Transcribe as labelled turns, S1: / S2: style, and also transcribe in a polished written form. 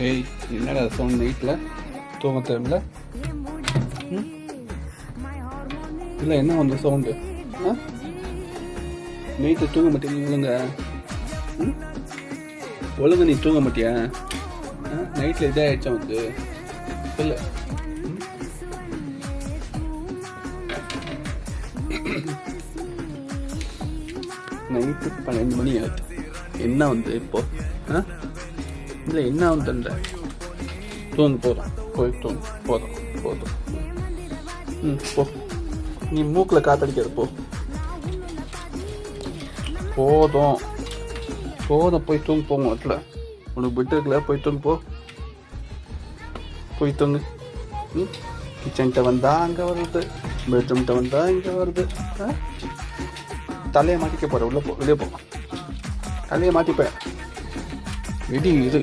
S1: ஏய், என்னடா சவுண்ட் நைட்டில் தூங்க டைமில்? இல்லை, என்ன வந்து சவுண்டு? நைட்டு தூங்க மாட்டியா நீ ஒழுங்க? ஒழுங்க நீ தூங்க மாட்டியா? நைட்டில் இதே ஆயிடுச்சா வந்து? இல்லை, நைட்டு 12 மணி ஆகுது. என்ன வந்து இப்போ? இல்லை, என்ன வந்துன்ற? தூங்கு, போதும், போய் தூங்கு, போதும் போதும். போ, நீ மூக்கில் காத்தடிக்காது, போ. போதும் போதும், போய் தூங்கு, போங்க வீட்டில். உனக்கு பெட் இருக்குல்ல, போய் தூங்கு, போ. போய் தூங்கு. கிச்சன்கிட்ட வந்தா அங்கே வருது, பெட்ரூம்கிட்ட வந்தா இங்கே வருது. தலையை மாட்டிக்க போகிற, உள்ளே போ, வெளியே போ. தலையை மாட்டிப்பேன். வெடி இது.